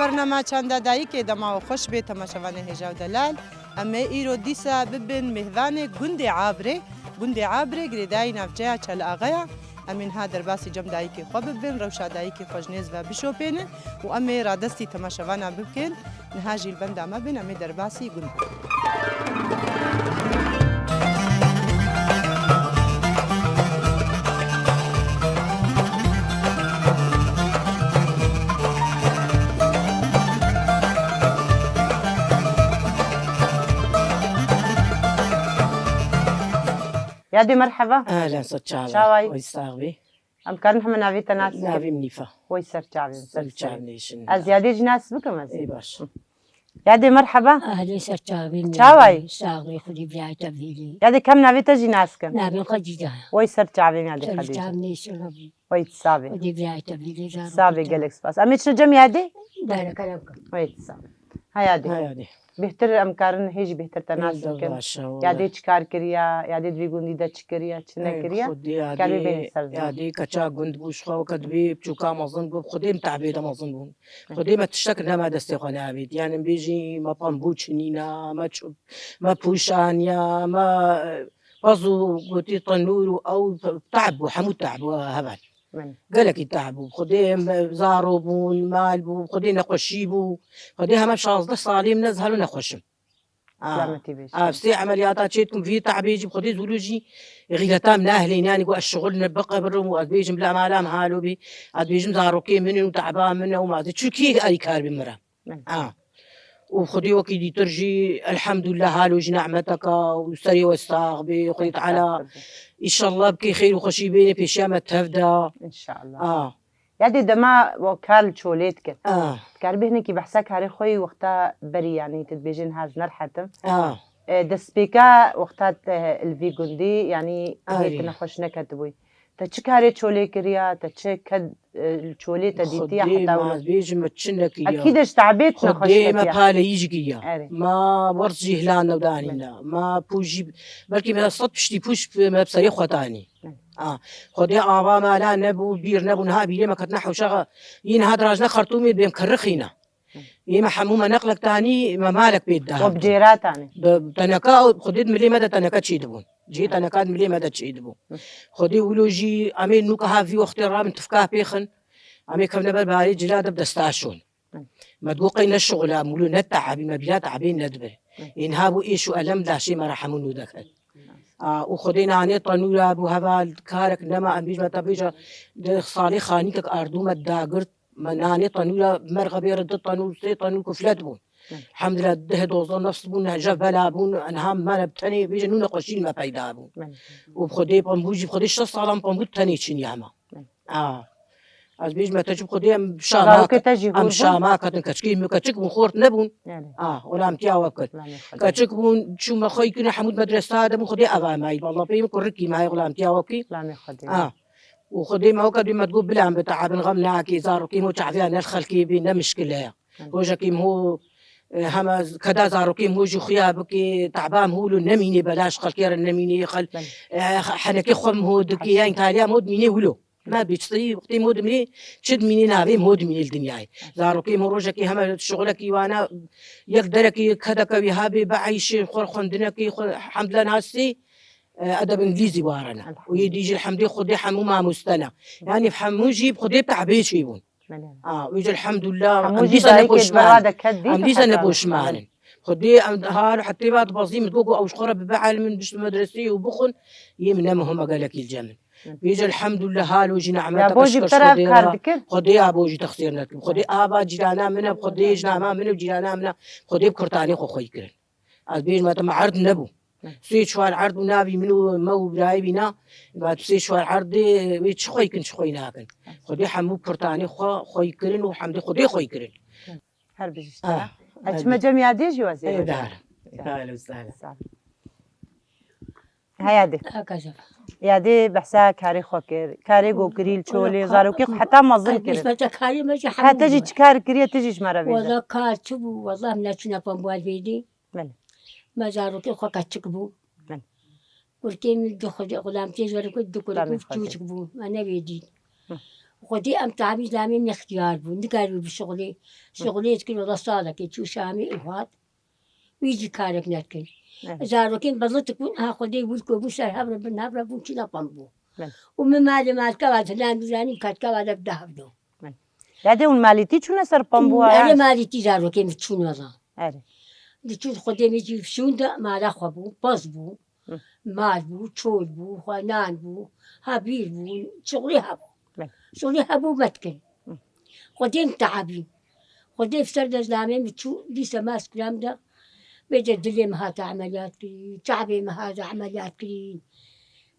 برنامه چند دایی که دما و خوش به تماشاوان هجاو دلال اما ایرو دیسا ببین مهوان گند عابره گریدای نفجه چل آقایا امین ها در باسی جم دایی که خواب ببین روشا دایی که خوشنیز و بشوپینه و اما رادستی تماشاوان ببکن نهاجی البند اما بین اما در باسی گند يا دي مرحبا. اهلا صدشاوي. شاوي. ويستاغبي. ام كان نحن نافي تناس. نافي منيفة. ويسر شعبي. سرچاويشن. ازيادي جناس بكم از. اي باش. يا دي مرحبا. اهلا سرچاوي. شاوي. ساغبي خدي بلاي تبهيلي. يا دي كم نافي تجي ناس كم. نافي خديجة. ويسر شعبي يا دي خديجة. سرچاوي شربي. ويتصابي. خدي بلاي تبهيلي. صابي جالكس باس. امي شو جم يا دي؟ دارك كلامك. ويتصابي. هيا دي. هيا دي. بهتر امكارن هيج بهتر تناس كم. يا دي چكار كريا يا دي دويگوندي دا چكريا چنه كريا. كاري بين سر. يا دي كچا گند بوش خو كدبي بچوكا مازن بو خديم تعبيد مازن بون. خديم تشتكنا ما دستيقان عبيد يعني بيجي ما بامبوچنينا ما چوب ما بوشانيا ما بازو قوتي طنور او تعب وحمود تعب وهبل. قالك يتعبوا خديم زاروا بون مال بو خديم نقشي بو خديها ما شاء صاليم نزهلوا نخشم في عمليات شيتكم في تعبيج بخدي زولوجي غيرتا من اهلين يعني قو الشغل نبقى برم وادبيجم بلا مالام حالو بي ادبيجم زاروا كي منو تعبان منه وما شو كي اي كار بمرا وخدي وكي دي ترجي الحمد لله هالو نعمتك وسري واستغبي خدي تعالى ان شاء الله بكي خير وخشي بيني في شامة تفدا ان شاء الله يعني دما وكال شوليتك كار بهنكي بحسك هاري خوي وقتها بري يعني تدبيجين هاج نرحتم دسبيكا وقتها الفيغوندي يعني هيك نخش نكتبوي تشكاري تشولي كريا تشكد الشولي تديتي حتى بيجي متشنك اكيد اشتعبيت نخش ما بالي يجي ما ورجي هلان ودانينا ما بوجي بلكي ما صد بشتي بوش ما بصري خوتاني خدي آبا ما لا نبو بير نبو نهابي لما كنت نحو شغا ين هاد راجنا خرطومي بيم كرخينا يما حمومة نقلك تاني ما مالك بيت دهب وبجيرات تاني تنكا خديت ملي مدى تنكا تشيدبون جي تنكا ملي مدى تشيدبون خدي ولوجي امين نوكا هافي وقت رام تفكاه بيخن امي كم نبر باري جلاد بدستاشون ما تقوقين الشغل مولو نتعبي ما بلا تعبين ندبر ينهابو ايشو ألم لا شي ما رحمون ودخل وخدينا عني طنورة ابو هذا كارك نما ام بيجا تبيجا صالي خانيك اردو مداقرت مناني طنورة مرغة بيرد طنور سي طنور كفلت بون الحمد لله ده دوزان نفس بون جبلا بون انهم ما نبتني بيجا نونا قشين ما بيدا بون وبخدي بامبوجي بخدي شخص على بامبو تاني تشين ياما از بيج ما تجيب خدي ام شاماك كتشكي مكتشك بخورت نبون ولا امتيا وكت كتشك بون شو ما خوي كنا حمود مدرسة هذا بخدي ابا ماي والله بيم كركي ماي ولا امتيا وكي وخدي ما وكد ما تقول بلا عم بتعب نغمنا كي زارو كي مو تعفيان الخل كي بينا مشكلة وجا كي هو هم كذا زارو كي هو جو خياب كي تعبان هو النميني بلاش خل كير النميني خل حنكي خم هو دكي يعني تاليا مود ميني ولو ما بيشتري وقتي مود مني شد مني نابي مود مني الدنيا زارو كي مروجا كي هم شغلك وانا يقدرك كذا كوي هابي بعيش خور خندنا كي الحمد لله ناسي أدب إنجليزي وارنا ويجي الحمد خدي حمومة مستنى يعني بحموجي بخدي تعبيش يبون ويجي الحمد لله أمديسا نبوش مان أمديسا نبوش مان خدي هار حتى بعد بزيم تقول أو شخرة ببعل من بش مدرسي وبخن يمنمهم قالك الجمل ويجي الحمد لله هالو جي نعمتك خدي أبوجي تخسيرنا خدي أبا جيرانا منا خدي جناما منا جيرانا منا خدي بكرتاني خوي كرن أبيج ما تم عرض نبو سوي شوار عرض ونابي منو مو براي بينا بعد سوي شوار عرض ويش خوي كن شوي ناكن خدي حمو كرتاني خوي كرن وحمد خدي خوي كرن هربي أجمع جميع دي جوازي دار هلا وسهلا هيا دي يا دي بحسها كاري خوكر كاري جو كريل شولي زاروكي حتى ما ظن كري حتى تجي تكار كريه تجيش مرة بيجا والله كاتبو والله مناتنا باموال بيدي ما زاروكي خوكا تشكبو قلتين دخل غلام تيجي ولا كنت دخل كيف تشكبو أنا بيدي خدي أم تعبي زامي من اختيار بو نقالوا بشغلي شغلي تكون والله صادق يتشو شامي إخوات ويجي كارك نتكن زاروكين بضلتكون ها خدي ولكو بوسر هبر بن هبر بون كنا بامبو ومن مال كواد هنان بزاني كات كواد بدهب دو یادی اون مالیتی چونه سر پامبو أنا هاش مالي تزاروكين بتشون والله آره دتشون خدي ميجي فشون دا مال أخوة باز بو مال بو تشول بو خنان بو هابيل بو شغلي هبو شغلي هبو متكن خدين تعبين خدين في سرد زلامين بتشو لسه ماسك كلام ده بيجي دلي ما هذا عمليات كلين تعبي ما هذا عمليات كلين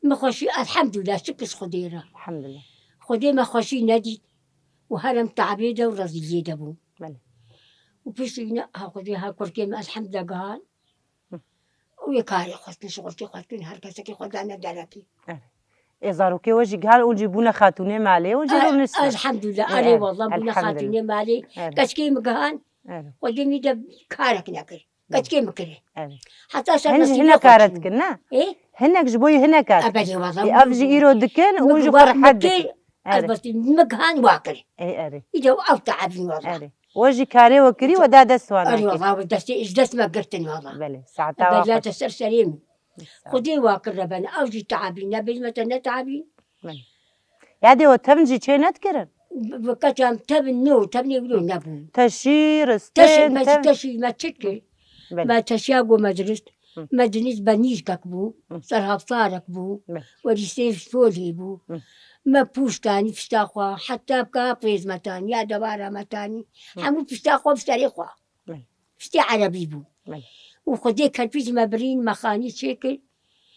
ما خوشي الحمد لله شكس خديرة الحمد لله خدي ما خوشي ندي وهرم تعبي ده ورزية ده بو بله وبيصينا ها خدي ها كركيم الحمد لله قال ويكاري خدني شغلتي خدني هركسكي خدانا دلكي ازاروكي وجي قال اونجي بونا خاتوني مالي ونجي رو نسمع الحمد لله أنا والله بنا الحمد خاتني مالي لله. كشكي مقهان آره. وديني ده كارك نكر كشكي مكري آره. حتى صار هنج نصيبي هنا أخوتي. كارت كنا إيه هناك جبوي هنا كارت أبدي والله افجي ايرو دكان ونجي فرحدك آره. بس مقهان واكل اي اري إذا أو تعبني والله اري وجي كاري وكري ودا دسوانا أري والله ودستي إجدس ما قرتني والله بله ساعتها أبد لا واحد تسر سليم خدي واكل ربنا أوجي تعبين نبي متى نتعبين يادي وتمجي چه نتكرن بكتام تبنو تبني بلو نبو تشير تشي استين ما تم تشي ما تشكي بله ما تشاقو مدرس م. مدنيس بنيش كبو م. صار هفطارك بو بله وريسيف فولي بو م. ما بوشتاني فستاخوا حتى بكا بريز متاني يا دوارا متاني حمو فستاخوا بستريخوا بله فستي عربي بو بله وخدي كالبيز مبرين مخاني شكل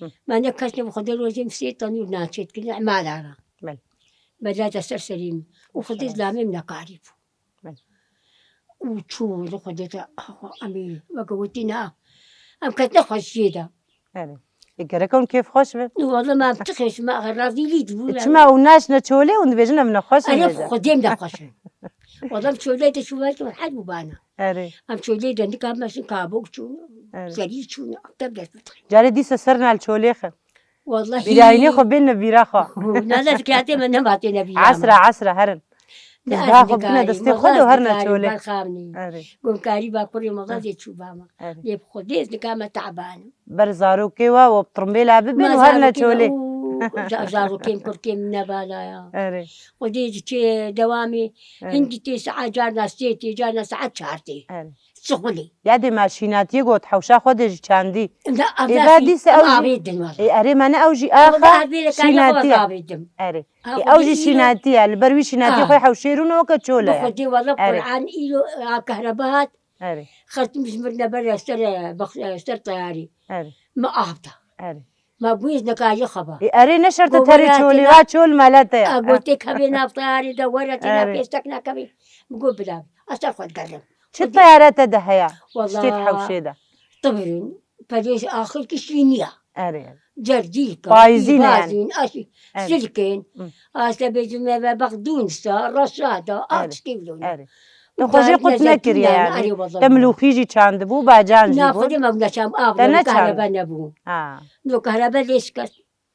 م. ما نكشنا وخدي روزي مسيت تنور ناشيت كل عمال عرا بله بدأت تسر سليم وخدي زلامي من قارب بله وتشو خديتها أمي وقوتينا أم كنت خشيدة اري يقركم كيف خوش بن والله ما بتخش ما راضي لي تقول تسمع وناش نتشولي ونبيجنا من خوش أنا خديم ده خشن والله مشولي ده شو هاي حد مبانا اري أم شولي ده عندك أم ماشي كابوك شو اري سريع شو تبدأ جاري دي سرنا الشوليخ والله بيرايني خو بينا بيراخا ناس كاتي من نباتي نبي عسرة هرن تزبها خو بينا دستي خدو هرنا شولي بالخامني اري قوم كاري باكوري مضى دي شو باما اري يب خديت كام تعبان برزارو كيوا وبطرمبيلا ببن وهرنا شولي زارو كيم كركيم نبالا يا اري وديت دوامي هندي 9 جانا سيتي جانا ساعات شهرتي اري شغلي يادي ماشيناتي قوت حوشا خودج چاندي لا إذا دي سأوجي أبيدن والله اي اري مانا اوجي والله اخا هذي كان شيناتي أبيدن اري آه، اوجي ودي شيناتي البروي شيناتي خوي حوشيرون وكتشولا يعني بخدي والله أري. قرآن إيلو كهرباءات اري خدت مزمرنا برا ستر طياري اري ما أهبطه اري ما بويز نكاي خبا اري نشرت قوة تري لا تشولي تنا- غاتشول مالتها قلت لك هبينا بطياري دورتنا أري. كيستكنا كبي بقول بلا أستغفر قلم شو الطيارات دهيا شتيت والله حوشيدا طبرن فليش آخر كشرينيا اري جرديكا بايزين يعني. بايزين أشي أري. سلكين مم. أستبيجنا بغدونسا رشادة أري. أتشكيلون اري تخرجي قلت نكر يعني تملوخيجي چاند بو باجان ناخذ جيبون ما بنشام تنا أبغى كهرباء نبو لو كهرباء ليش كس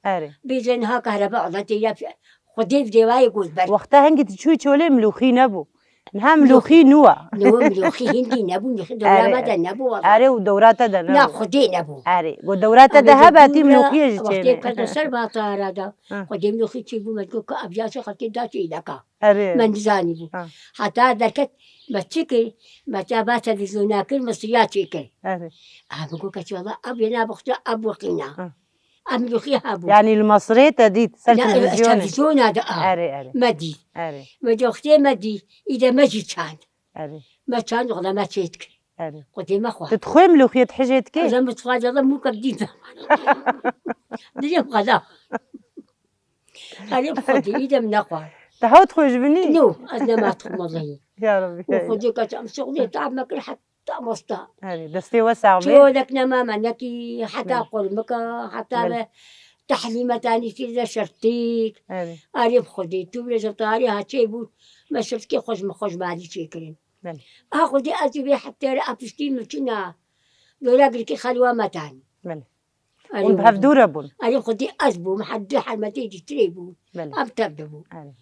اري بيجنها كهرباء عضتي يا خدي في دواي يقول بر وقتها هنجي تشوي تشولي ملوخي نبو نها ملوخي نوا نو ملوخي هندي نبو نخدو أري. لا مدى نبو والله اري ودورات ده لا نبو خدي نبو اري ودورات ده هباتي ملوخي وقتي جيتشيني كذا سربا طاردا آه. خدي ملوخي تجيبو ملكوك أبياش خدي داشي لك اري من زاني بو آه. حتى ذكت ما تشكي ما تابات الزناكل مصريات شكل اري بقول كتي والله أبينا بختار أبوقنا أملوخي هابو يعني المصرية دي صار لا تلفزيون التلفزيون هذا اري اري مدي اري مدي أختي مدي إذا ما جيت كان اري ما كان ولا ما تشيتك اري قلت ما خوا تدخل ملوخية حجيت كي إذا متفاجئ الله مو كبدين اليوم غدا اليوم خدي إذا من أخوان تحاول تخرج بني نو أنا ما أدخل والله يا ربي وخدي كتام شغلي تعب ما كل حتى مستا اري دستي وسع بي شو لك نماما نكي حتى نعم. أقول مكا حتى نعم. تحليمة تاني في شرطيك اري أريب خدي تولي جبتاري هاتشي بو ما شفت كي خوش مالي شكرين نعم. أخدي أجيبي حتى أبشتي مكنا دولاقل كي خلوة متان بله أريب ونبهف دورة بون أريب خدي أزبو محد حال ما تيجي تريبو بله أبتبدبو اري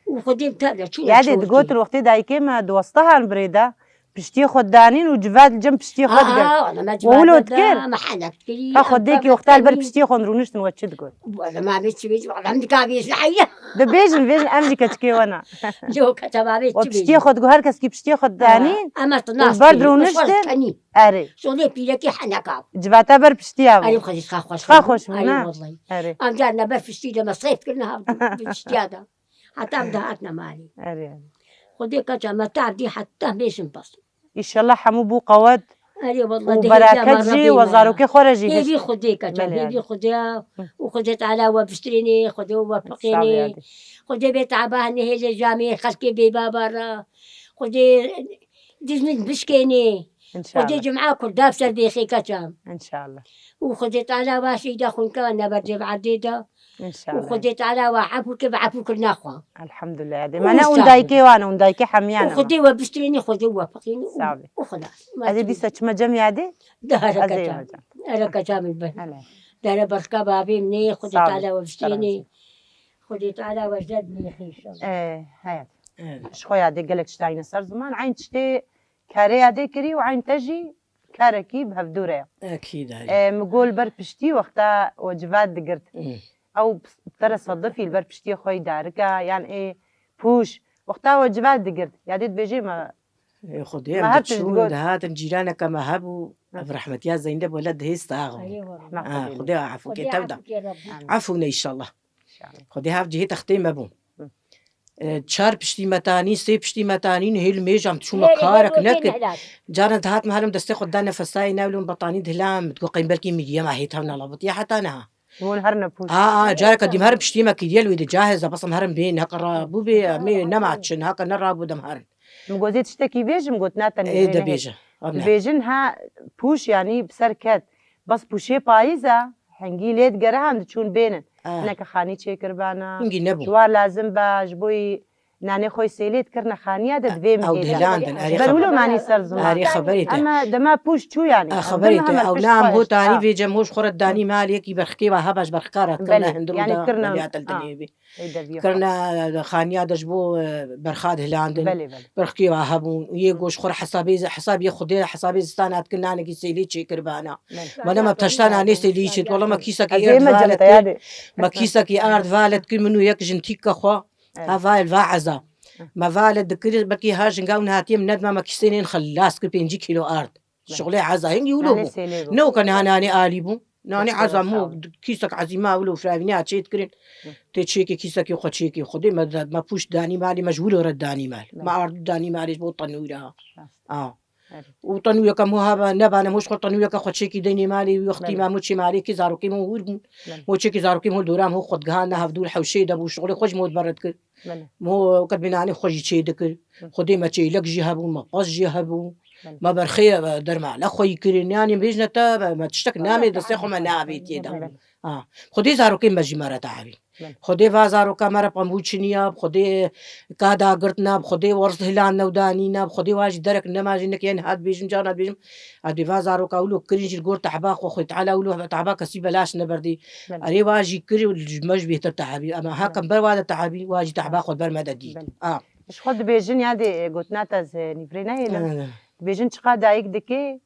وخدي متابعة شو يعني تقول الوقت دايكي ما دوستها البريدة بشتي خدانين وجفات الجنب بشتي خد أنا ما وولو جبت تكر ما حنك تكري تاخد ديكي وقتها البر بشتي خندرونش تنوتش تقول ولا ما بيتش بيجي والله عندك عبيش الحية ده بيجن أمريكا تكي وانا جو كتب عبيش وبشتي خد جوهر كسكي بشتي خدانين أما تناس والبرد رونشتن أري شغلي بيلكي حنك عب جفاتا بر بشتي أنا أبو بخلي خاخوش خاخوش أيوة منا والله أري أم جانا بر في الشتي لما صيف كلنا بشتي هذا حتى بدهاتنا مالي أري خدي كتب ما تعدي حتى بيش نبص إن شاء الله حمو بو قواد أري والله وبركات جي وزاروكي خورجي هي خدي كتب هي خديها وخدت على وبشتريني خدي وبفقيني خدي بيت عباني هي الجامعة خلكي بيبا برا خدي دزمت بشكيني إن شاء خدي الله جمعة كل دافسر بيخي كتب إن شاء الله وخدت على واشي دخل كان برجع عديدة إن شاء الله وخدت على وعفوك بعفوك النخوة الحمد لله يعني ما أنا وندايكي وأنا وندايكي حميانا وخدي وبشتريني خدي وفقيني صعبة. وخلاص هذه دي ساتش مجمع عادي دهر أزي كتب مجمع أنا كتب البن هلا دار بركة بابي مني خدت صعبة. على وبشتريني خدت على وجدني خيش هاي شخوي عادي قالك شتاين صار زمان عين تشتي كاري عادي كري وعين تجي كاركي بهفدورة اكيد هاي مقول بر بشتي وقتا وجبات دقرت او ترى صدفي البر بشتي خوي داركا يعني ايه بوش وقتا وجبات دقرت يعني بيجي ما خدي ما هبتش شو تقول. هات جيرانك ما هبوا برحمة يا زينب ولد هي استاغ خدي عفوك تبدا عفونا ان شاء الله خدي هاف جهي تختي مبو تشار بشتي متاني سي بشتي متانين هي الميجام شو مكارك نك جارنا هات مهلم دستي خدانا فساي ناولون بطاني دهلام تقول قيم بركي ميديا ما هي تهنا لابط يا حتى انا مول هرنا بوش جارك دي مهرب بشتي ما كيديال ويد جاهز بس مهرم بين هكا بو بي مي نماتشن هكا نرابو دمهرن مقوزي تشتكي بيجم قلت ناتا ايه ده بيجا بيجنها بوش يعني بسركت بس بوشي بايزة حنجي ليت قرهان تشون بينن هناك خاني تشيكر بانا نجي نبو جوار لازم باش بوي ناني خوي سيليت كرنا خانية دفيم او دهلاندن برولو ماني سر زمان اري خبريته اما دما بوش شو يعني خبريته او نعم هو تاني في جموش خرد داني مالك يبرخكي وهبش برخكارة كنا هندرو يعني كرنا كرنا خانية دجبو برخاد هلاندن بلي برخكي وهبون يجوش خور حسابي خدي حسابي زستانات كنا نجي سيليت شيكر بانا ما ما بتشتان اني سيليت والله ما كيسك يرد ما كيسك يارد فالت كل منو يك جنتيك خوا هفايل فاعزة ما فالت ذكر بكي هاجن قاون هاتيم ندمة ما كيسينين خلاص كل 5 كيلو أرض شغلي عزا هنجي يقولوا نو كان هناني آليبو ناني عزا مو كيسك عزيمة ولو فرابيني هاتشيت كرين تشيكي كيسك يخد شيكي خدي ما بوش داني مالي مجهول رد داني مال ما أرد داني مالي بو طنويرها وطنوية كم هذا نبأنا مش خد طنوية كخد شيكي ديني مالي ويختي ما متشي مالي كزارو كي مو مو شيكي زارو كي مو دورام هو خد جهانا هفدول حوشي دبو شغلي خوش مود برد كر مو قد بناني خوش شيء دكر خدي ما شيء لك جهبو ما قص جهبو ما برخية درمع لا خوي كرين يعني بيجنا تا ما تشتك نامي دسخو ما نابي تيدا خدي زارو كي مجي مرة تعبي خدي فازارو كاميرا باموچنيا خدي كادا قرتنا خدي ورث هلان نودانينا خدي واجي درك نماجي انك ين هاد بيجم جانا بيجم ادي فازارو كاولو كرينج الجور تعباق وخي تعالى ولو تعباق سي بلاش نبردي اري واجي كري والمج بيتر تعبي اما هاكم برواده تعبي واجي تعباق بر مددي اش خد بيجن يعني قلتنا تاز نفرينا هنا بيجن شقا دايك دكي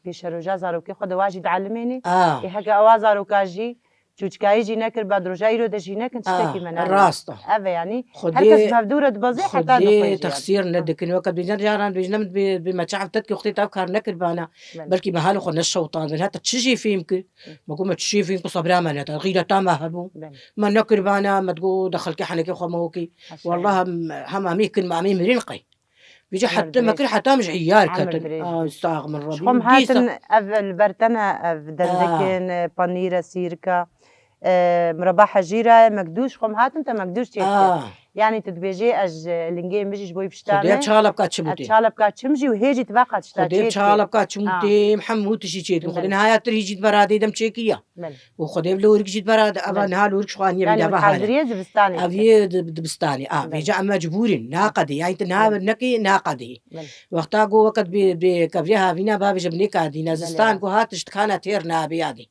بيشروجا زاروكي خد واجي تعلميني هكا اوازارو كاجي چوچکایی جی نکر بعد روزایی رو داشتی نکن چطوری من راسته اوه یعنی هر کس مبدورت بازی حتی خدي تخسير ندك وقت بيجن جاران بيجن بمشاعر تدك اختي تفكر نكر بانا بلكي بحاله خد الشوطان من هتا تشي فيمك ما قوم تشي فيمك صبرا ما نتا غير تام هبو ما نكر بانا ما تقول دخل كحنك خو موكي والله هم اميكن ما امي مرنقي بيجي حتى ما كل حتى مش عيار كتن استاغ من ربي شخم هاتن اول برتنا دردكن بانيرا سيركا مربى حجيرة مقدوش خم هاتن تا مقدوش تيجي يعني تدبيجي اج لينجي مجيش بوي بشتامه خدي تشالب كاتشموتي تشالب كاتشمجي وهيجي تبقى تشتاجي خدي تشالب كاتشموتي محمود تشيتي خدي نهاية تريجي برادي دم تشيكيا وخدي بلورك جيت براد ابا نهالورك شوانيه يعني بدا بحال حاضريه دبستاني ابي دبستاني بيجا مجبورين ناقدي يعني تنها نكي ناقدي وقتا جو وقت بكبريها فينا باب جبني كادي نازستان كو هاتش كانت تير نابيادي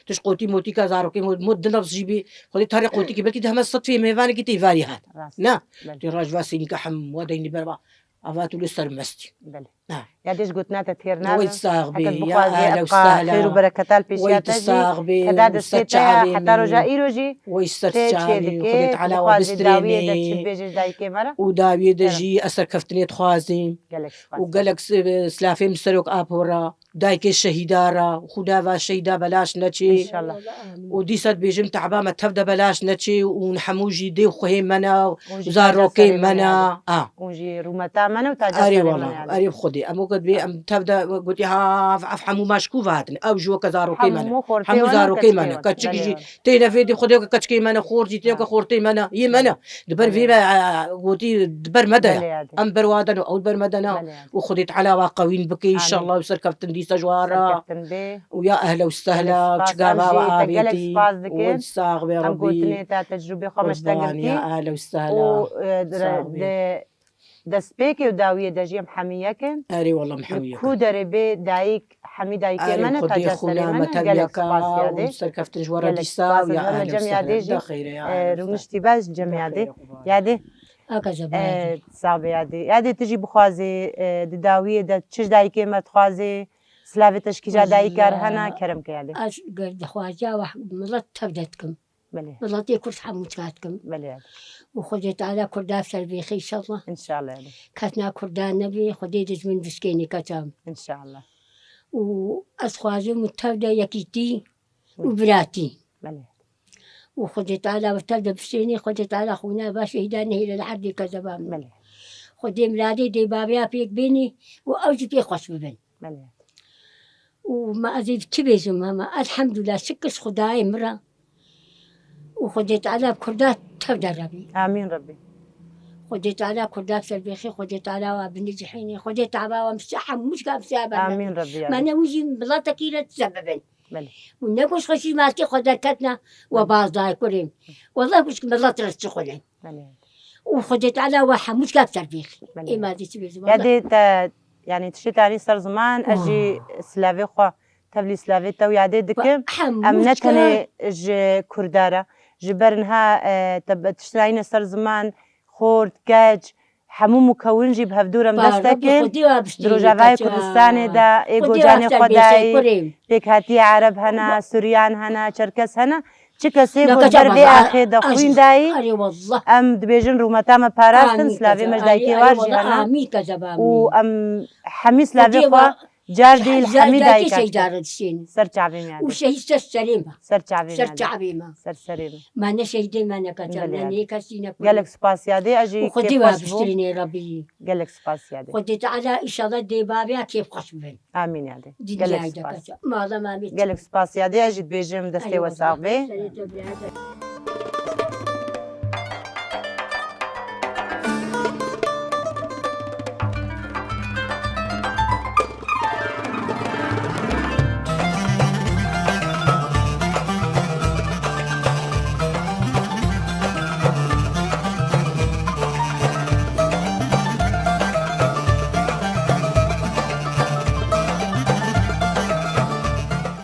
تشقوتي موتي كازارو كي مد نفس جيبي خدي طريق قوتي كي بلكي دهم الصدفه ميفاني كي تيفاري هذا راست. نا بله. دي راج واسيني كحم وديني بربا أفاتو لسر مستي بله نعم یادش گوتناتە تێر ويت صاغبي هەکەت يا بخوازێ أهلا ئەبقا خێر و وسهلا بەرەکەتال ويت پێشیاتەژی صاغبي کەدا دەستێتەیە حتا ڕۆژا ئیرۆژی ويستر تێ چێ تشاني وخذت دکێ على بخوازێ داویە دەچ وبستريني بێژش دایکێ مەرە وداوي دجي أسر كفتني تخوازي گەلێک سوپاس. وقالك سلافي مسروق أبورا دايك الشهيدارا وخدا الشهيدا بلاش نتشي إن شاء الله. وديست بيجم تعبامة تبدا بلاش نتشي ونحموجي دي وخهي منا ونجي وزاروكي تاجا سري منا ونجي رومتا منە و تاجا أري سەری والله منە أري بخدي أمو قد بي أم تبدا قلت ها أفحمو ماشكو فاتني أو جو كزاروكي منا حمو خورتي حمو وانا زاروكي كتشكي منا وانا. كتشكي بلي تينا في دي خدي كتشكي منا خورتي تيوكا خورتي منا يمنا دبر في قوتي دبر بلي مدى عادي. أم برودنا أو بر مدنا بلي عادي. وخديت على واقوين بكي إن شاء آمين. الله ويصير كابتن دي سجوارا سەرکەفتن بێ ويا أهلا وسهلا سپاس. وشقابا أم جيت قالك وآبيتي سپاس دكين. والساغ يا ئەم ربي گوتنێ تا تەجروبێ خۆمەشتە قربان گرتی يا أهلا و وسهلا دەستپێکی و داویە دەژیم حەمیەکن أري والله محويك کو دەرێ بێ دایک حەمی دایکێ أري منە خدي تاجا سەری خونا منە گەلێک سپاس متليكا یادێ ويصير كابتن جوارا گەلێک ديسا سپاس ويا ئەمە أهلا جەم وسهلا یادێژی ده خير يا أهلا وسهلا. ڕونشتی باش جەم یادێ یادێ ئەکە زەبایە ساڵ یادێ یادێ تژی بخوازێ داویە دە چش دایکێ مەتخوازێ سلاوێ تشکیجا دایکار هەنا کەرم کە یادێ ئەش دەخوازیاوە مڵەت تەبدەتکم بەێ مڵەتی کورس هەموو کاتکم بەێ و خۆجێت ئالا کورداف سەربێخی شەڵە انشاءله یادێ کەتنا کوردان نەبێ خودی دەژمن بشکێنی کەچام انشاءله و ئەس خوازم و تەودە یەکیتی و براتی بەێ و خودێت ئالا و تەودە بشێنی خودێت ئالا خونا باش هیدا نهێ لە حردی کە زەبام بەێ خودێ ملادی دەی بابیا پێک بینی و ئەوجی پێ خۆش ببن بەێ وما أزيد كبيز ماما الحمد لله شكس خداي مرة وخديت على كردات تبدا ربي آمين ربي خديت على كردات سلبيخي خديت على وابني جحيني خديت على ومسحة مش قاب سابا آمين ربي ما نوجي بلاطة كيلة تسببن بەێ ونقوش خشي ماسكي خدتنا وباز داي كريم والله مش بلاطة رتشخلين بەێ وخديت على واحد مش قاب سلبيخي بلى. إيه ما دي تبيز یادێ يعني تشتانی سەر زمان ئەژی سلاوێ خوا تەبلی سلاوێتە و یادێ دکم ئەم نەتەنێ ji کوردارە ji بەرنها تشتینە سەر زمان خۆرد گەج هەموو مکەونجی بە هەفتورم دەستەکرد درۆژاوای کوردستانێدا ئێگۆجانێ خۆدایی پێکهاتی عرب هەنا سوریان هەنا چەرکەس هەنا چ کەسێ بێ ئاخێ دەخویندایی ئەم دبێژن ڕوومەتامە پاراستن سلاوێ مەژدایکی واژی هەنا و ئەم حەمی سلاوێ خوا جاردی حەمی دایکشین سەر چاوێ وشهيد سليمة سەر چاوێ سر تعبيمة سەر سەرێ ما نشهد ما نكتب لأني كسينا گەلێک سپاس یادێ ئەژی وخدي وابشتريني ربي گەلێک سپاس یادێ خدي تعالى إن شاء الله دي بابيا كيف خشبين ئامین یادێ دي گەلێک جاي سپاس دكتور ما هذا ما بيت گەلێک سپاس یادێ ئەژیت بێژم دەستێ وەساغبێ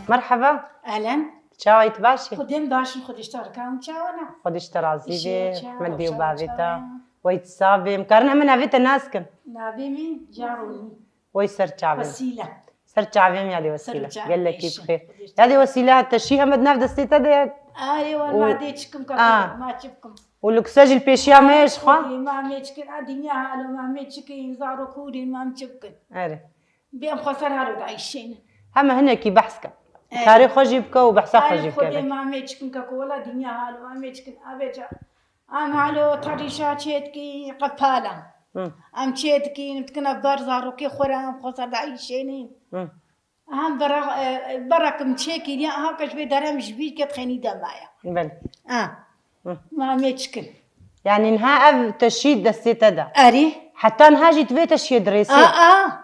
مرحبا اهلا چاویت باشی خودم باشم خودش تارکم چاوانا خودش ترازی إشي بی چاو، مدی و چاو، باویتا چاو. ویت صابیم کارن همه نویت ناس کن نابيمي جاروني وی سر چاویم وسيلة سر چاویم یادی وسیله سر چاویم، گل لکی إيش. بخیر یادی وسیله تشی هم ناف دستی تده ايوه و- ما ديتشكم آه. ما تشبكم ولوكساج البيشيا ماش خوا ما ميتشكن الدنيا هالو ما ميتشكن زارو كودين ما متشبكن اره بيم خسر هالو دايشين هم هنا کی بحث کن کاری خوشی بکو و بحثا خوشی خودي بکن ما ميتشكن كولا دنيا هالو ما ميتشكن ابيجا ام هالو تريشا تشيتكي قفالا ام تشيتكي نتكنا برزارو كي خورا خسر دايشين هم برك متشكل يا هاكش بدرم جبيت كتخيني دمايا بل ما ميتشكل يعني نها اف تشيد دستي تدا اري حتى نها جيت بيت تشيد ريسي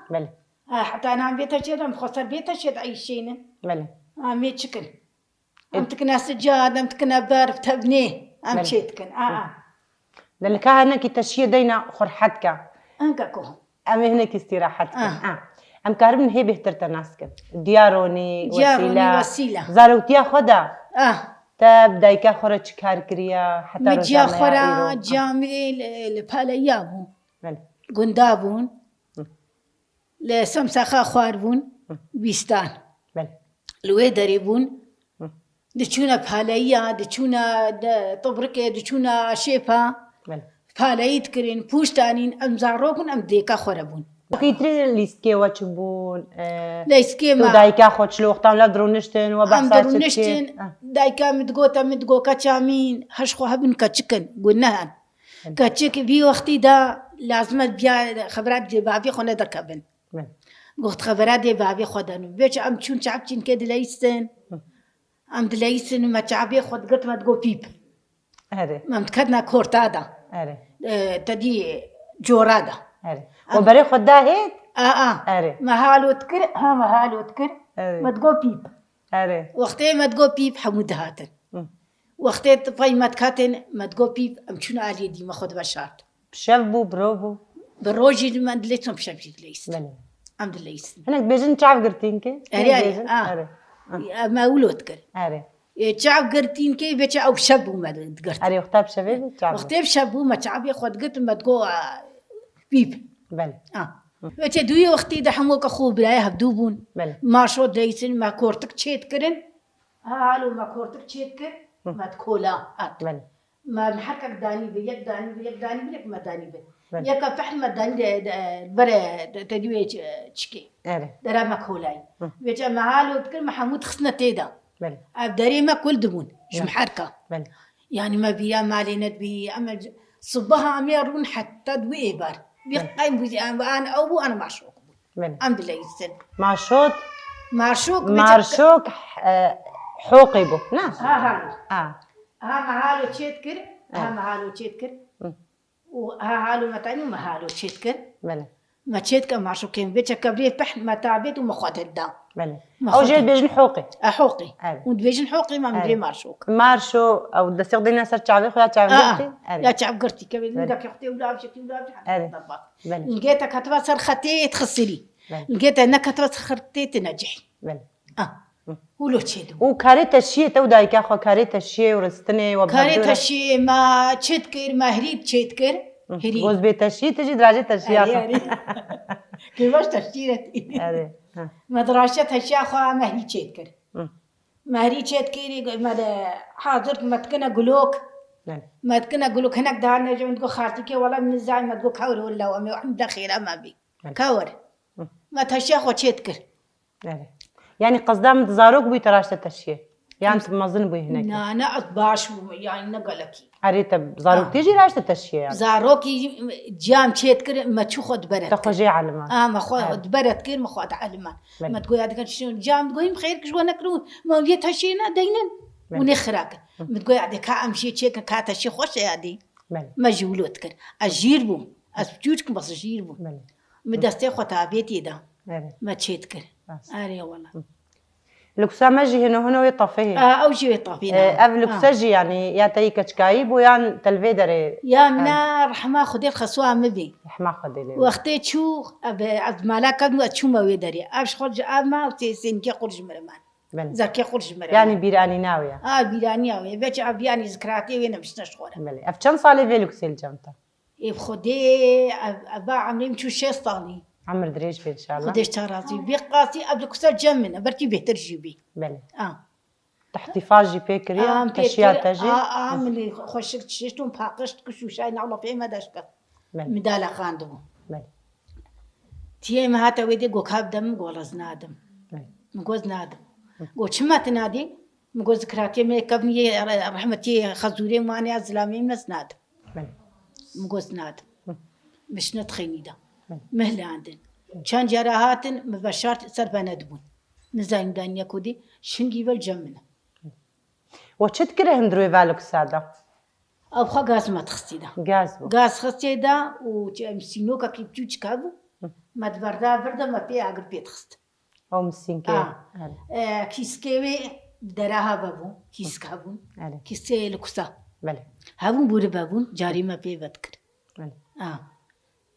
بل حتى انا عم بيت شد مخسر بيت شد عيشين بل ميتشكل ام تكنا سجاد ام تكنا بارف تبنيه ام بلى. تشيتكن لان كان هناك تشيد دينا خرحتك انككو ام هناك استراحتك ام كاربن هي بهتر تناسك دياروني جاروني وسيله وسيلة. زاروتيا خدا تاب دایکا خۆرە چ کار کردە حتا مجیا ڕۆژنامەیە خۆرا ئیرۆ؟ جامی لە پالەیا بوو بەێ گوندا بوون لە سەمساخا خوار بوون ویستان بەێ لێ دەرێ بوون دەچوونە پالەیە دەچوونە تۆبرکێ دەچوونە شێپا بەێ پالەیت کردن پوشتانین ئەم زارۆکن ئەم دێکا خۆرە بوون وەکەیترێ لیستکێوە چ بوون لە ئسکێمە دایکا خۆچ لە وەختان لە درۆنشتن و ئەم دەڕونشتن دایکا متگۆتە متگۆکە چامین هەشخۆ هەبن کە چکن گونەهان کە چک بی وەختیدا لازمە بیا خبرات دێ بابی خۆنە دەکەبن گفت خبرات دێ بابی خۆدەن بێچ ئەم چون چاپچین کێ دلەیستن ئەم دلەیستن مەچابێ خۆت گرتمە گۆ پیپ مەمکەتنا کۆرتادا تەدی جۆرادا و بەرێ خۆدا هێت مەهالوت کرد ها مەهالوت کرد مەدگۆ پیپ وەختێ مەدگۆ پیپ هەموو دەهاتن وەختێ پای مەدکاتن مەدگۆ پیپ ئەم چون ئالێ دیمە خۆت بەشارد شەو بوو برۆ بوو بە ڕۆژی من دلێ چۆن پیشەبی دلەیست ئەم دلەیست هەنێک بێژن چاو گرتین کە ئەمە ولۆت کرد چاو گرتین کەی بێچە ئەو شەب بوو مەدگرت وەختا شەوێ وەختێ شەب بوو مەچابێ خۆت گرتم مەدگۆ پیپ وێتێ دوی وەختی دە هەمووکە خوو برایە هەبدوو بوون ماشۆ دەیسن ما کۆرتک چێت کردن هاالو ما کۆرتک چێت کرد مەد کۆلا ما محەکەک دانی بە یەک دانی بە یەک دانی بێک مەدانی بێت یەکە فەحل مەدانی بەرە تەدوێ چکێ دەرا مە کۆلای وێتە مەهالوت کرد مە هەموو خستنە تێدا ئەف دەرێمە کول دبوون ژمحەرکە یعنی مە بیرا مالێنەت بی ئەمە صبها ئەمێ ڕوون حتا دوێ ئێبار بقايم بوزي أنا أبو أنا معشوق الحمد لله يسن معشوق معشوق حوقي بو نعم ها مهالو تشيتكر ها مهالو تشيتكر وها هالو متاني مهالو تشيتكر ما تشيتكر معشوقين بيتش كبريت بحن ما تعبت وما خاطر الدم أو جيت بيجن حوقي حوقي وبيجن حوقي ما مدري معشوق مارشو أو دستيق دينا سر تعبي خويا تعبي لا تعب قرتي كبير لقاك أختي ولا بشكي ولا بشكي لقيتك كتبة صار خطي تخسري لقيت أنك كتبة خرطي تنجحي ولو تشيدو وكاريتا الشيء تو دايك أخو كاريتا الشيء ورستني كاريتا الشيء ما تشتكر ما هريد تشتكر هريد جوز بيت الشيء تجي درجة الشيء كيفاش تشتيرتي مدرسة الشيء أخو ما هريد تشتكر ما هريد تشتكر ما حاضر ما تكنا قلوك ما تكنا قلوك هناك دارنا جو تقول خارتك ولا من الزعيم ما تقول كور ولا وما عم دخيل ما بي كور ما تشيء أخو تشتكر يعني قصدام تزاروك بي تراشت التشيء يعني تمازن بي هناك أنا باش يعني نقلكي عريت زاروك تيجي راشت التشيء يعني زاروكي جام تشتكر ما تشوخد برد تخرجي علمان ما خود برد كير ما خود علمان ما تقول هذا شنو جام تقول خيرك شو نكرو ما يتهشينا دينا ونخرق ما تقول هذا كام شيء تشيك كاتا شيء خوش هذه ما جولوت كر أجيربو أسبجوجك بس أجيربو مدرسة خطابيتي ده ما تشتكر أري والله لوكسا ماجي هنا يطفيه أو شيء يطفينا لوكسا جي يعني يا تايك تشكايب ويا تلفيدري يا منا رحمة خدير خسوا مبي رحمة خدير وقتي شو أب مالك قد شو ما ويدري أبش خرج ما وتسين كي خرج مرمان زكي خرج مرمان يعني بيراني ناوية بيراني ناوية بيش أبياني ذكراتي وين مش نشخورة ملي أفشان صالي في لوكسي الجامعة بخدي أبا عمري مشو شيء صالي عمر دريج إن شاء الله خديش ترازي بيقاسي قبل كسر جمنا برتي بهتر جيبي بلي تحتفاج جي بيكريا تشيات تجي من خوشك تشيشتون باقشت كشو شاي نعلو في ما داشك مدالة خاندو بلي تيه ما هاتا ويدي قو كاب دم قو رزنادم مقوز نادم قو شما تنادي مقوز ذكراتي ميكبني رحمتي خزوري ماني أزلامي مسنادم مقوز نادم مش نتخيني ده مهلا عندن كان جراهاتن مباشرة سربنا دبون نزاين دانيا كودي شنجي بالجمنا وتشتكره هندروي بالك سادة أبخا غاز ما تخصي ده غاز خصي ده ومسينوكا كي بتوش كابو ما تبردا بردا ما بي عقل بيت خصت أو مسينكي كيسكيوي دراها بابو كيسكابون كيسكي لكسا بله هابون بوري بابون جاري ما بي بذكر بله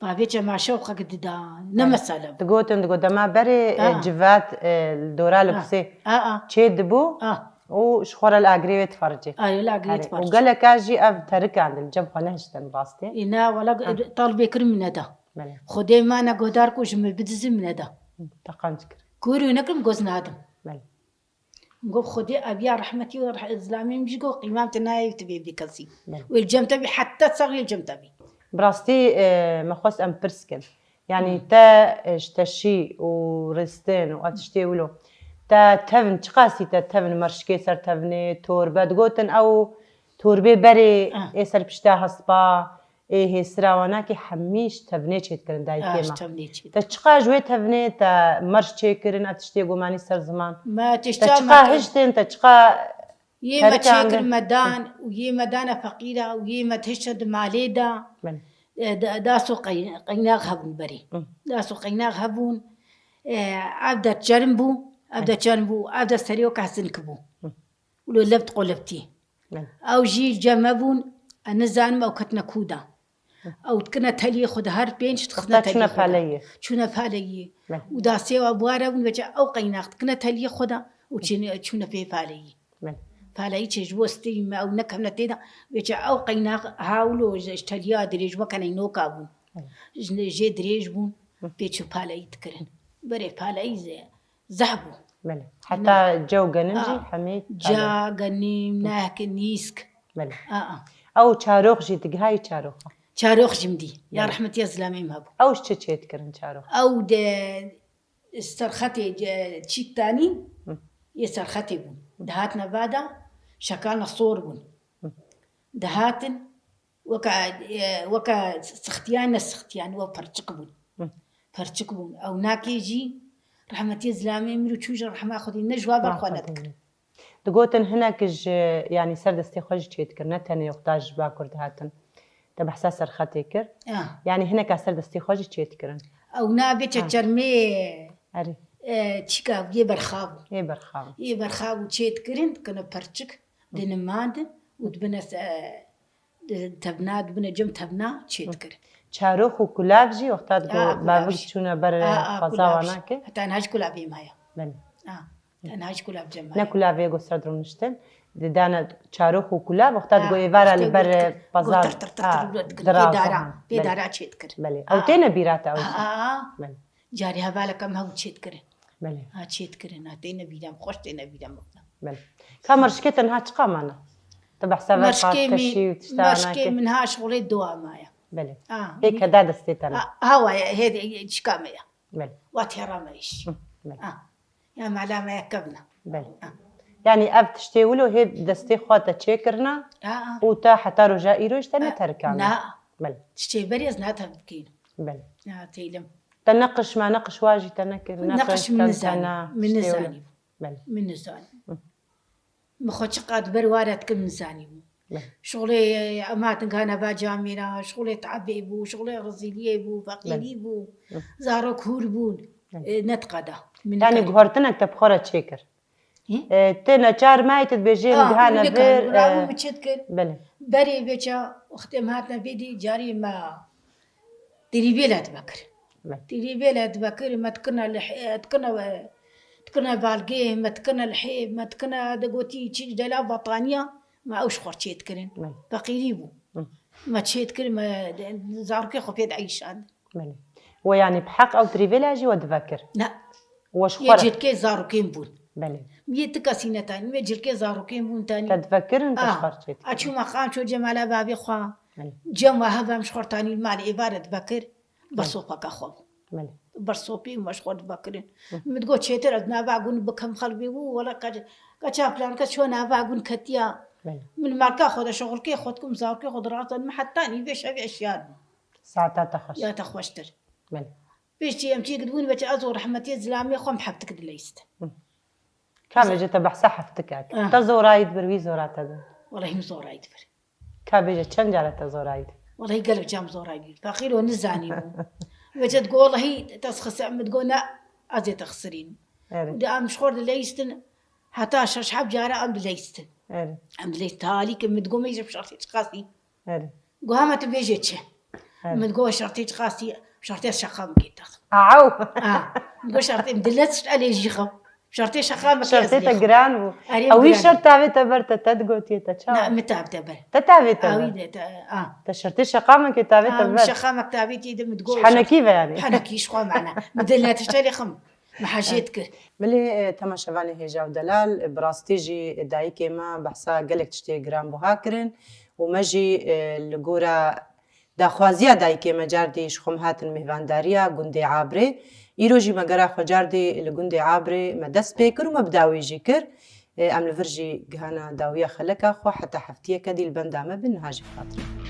بابيتش ما شوقك دا نمسالة تقول ما بري جفات الدورة لبسي تشيد بو وشخورة الأجري تفرجي لا قريت فرج وقال لك أجي أب ترك عند الجب خنهشتن باستي إنا ولا طالب كرم من هذا بله خدي ما أنا قدار كوش بدز من هذا تقنجكر كوري نكرم جوزنا هذا بله نقول خدي أبيا رحمتي ورح إسلامي مش جو قيمة تناي تبي بكسي بله. والجم تبي حتى تصغي الجم تبي براستي مخص أم برسكن يعني تا اشتشي ورستين واتشتي ولو تا تفن تقاسي تا تفن مرشكي سر تفني توربة تقولن أو توربة بري إسر بشتاها سبا إيه سراواناكي حميش تفني تشيتكرن داي كيما تمنيتي تشقا جوي تفني تا مرشكي كرن اتشتي قوماني سر زمان ما تشقا تشتغل هشتن تشقا يما تركة عندك. تشكر مدان ويما دانا فقيرة ويما تهشد ماليدا بله داسو قيناغ هبون بري داسو قيناغ هبون عبدا تجربو عبدا سريو كحسن كبو ولو لبت قلبتي بله او جي جمبون انزان ما وكتنا كودا او تكنا تلي خد هر بينش تخنا تشنا تلي باليه شونا فالي بله وداسي وابوارا ونوجا او قيناغ تكنا تلي خدا وشونا في فالي بله فعلى جوستي ما أو نكمل تيدا بيجا أو قينا هاولو اشتريا دريج وكان ينوكا بون جي دريج بون بيجو فعلى يتكرن بري فعلى زحبو بله حتى جو جننجي حميد جا غنيم ناك نيسك بله اه أو شاروخ جي تقهاي شاروخة شاروخ جمدي يا رحمة يا زلامي مهبو أو شتشيت كرن شاروخ أو ده استرختي تشيك تاني يسترختي بون دهاتنا بعدا شكالنا صور بون دهاتن وكا سختيان وفرتشك بون فرتشك بون أو ناكيجي رحمة زلامي مرو تشوج رحمة خدي نجوا بخوانتك تقولن هناك يعني سرد استخراج تشيت كرنا تاني يقتاج باكر دهاتن تبع حساس رختيكر يعني هناك سرد استخراج تشيت كرن أو نابي تشرمي أري تشيكا يبرخابو يبرخاو تشيت كرن كنا برتشك دين ماد ودبنا تبنا دبنا جم تبنا تشيت كرن شاروخ وكلاب جي وقتات بابك شونا بر قزاواناك حتى نهاج كلابي مايا بله نهاج كلاب جماعي نا كلابي جو سردرو نشتن دانا شاروخ وكلاب وقتات جو يفارا البر بازار بيدارا تشيت كرن بله او تينا بيراتا او بله جاري هبالك ما هو تشيت كرن بله تشيت كرن هاتينا بيدام خوش تينا بيدام بله كامرشكتن هات قامنا تبع سبب تشي وتشتغل منها شغلي الدواء مايا بله هيك دادا ستيتنا هوا هذه شكامية بله واتهرا مايش يا معلامة يكبنا بله يعني أب تشتي ولو هي دستي خواتا تشيكرنا وتا حتى رجاء إيروش تاني تركعنا لا بله تشتي بريز ناتها بكين بله تيلم تنقش ما نقش واجي نقش من نزاني من نزاني بله من نزاني مخوش قاد بروارات كم نزاني شغلي أماتن كان باجاميرا شغلي تعبي بو شغلي غزيلي بو فقيري بو زارو كور بون نتقدا يعني قهرتنك تبخورة تشيكر تنا شار ماي تتبجين جهانا بير بله بري بيتشا أختي ماتنا بيدي جاري ما تريبيلا تبكر تريبيلا تبكر ما تكنا بالجيه ما تكنا الحيب ما تكنا دقوتي تشي دلا بطانية ما أوش خرجت كرين فقيريبو ما تشيت كرين ما زاركي خفيت عيشان ويعني بحق أو تريفيلاجي ودفكر لا وش خرج يجيت كي زاركين بون بله ميتكاسينة تاني ما يجيت كي زاركين بون تاني تتفكر أنت خرجت أشو ما قام شو جمال بابي خوا جمع هذا مش خرطاني المال إبارة بكر بصوبك أخو برصوبي مش خرط بكرين متقول شيتر أدنى باقون بكم خلبي ولا كشافلان كشونا باقون كتيا من مالك خذ شغل كي خذكم زار كي خذ راسا ما حتى بيش أبي أشياء ساعات تخش يا تخوشتر بيش تي أمشي قدوني بتش أزور رحمتي زلامي خم حبتك دليست كابجة تبع صحفتك تزورايد بروي زورات هذا والله هم زورايد بر كابجة تشنج على تزورايد والله قلب جام زورايد فقير ونزاني وجه تقول والله تسخس تقول لا أزي تخسرين وده مش خورد ليستن حتى شحب جارة أم ليستن أم ليست تالي كم تقول ما يجيب شرطي تقاسي قوها ما تبيجتش ما تقول شرطي تقاسي شرطي الشقام كده أعو تقول شرطي مدلتش عليه جيخم شرطي شخامة شرطيتا جران أوي شرط تابت برتا تدقوتي تشا لا متابتة بر تتابت أوي تشرطي شقامة كتابت بر شخامة كتابتي دم تقول شحنا كيف يعني حنكي شخوا معنا مدلنا تشتري خم محاجيتك ملي تما شفاني هجاو دلال براستيجي دايكي ما بحسا قلك تشتي جرام بوهاكرن ومجي لقورا داخوازيا دايكي مجاردي شخم هاتن مهوانداريا قندي عابري إيروجي مقرا خجاردي لقندي عابري مدس بيكر ومبداوي جيكر أم لفرجي جهانا داوية خلكا خو حتى حفتية كدي البندامة بالنهاجي خاطري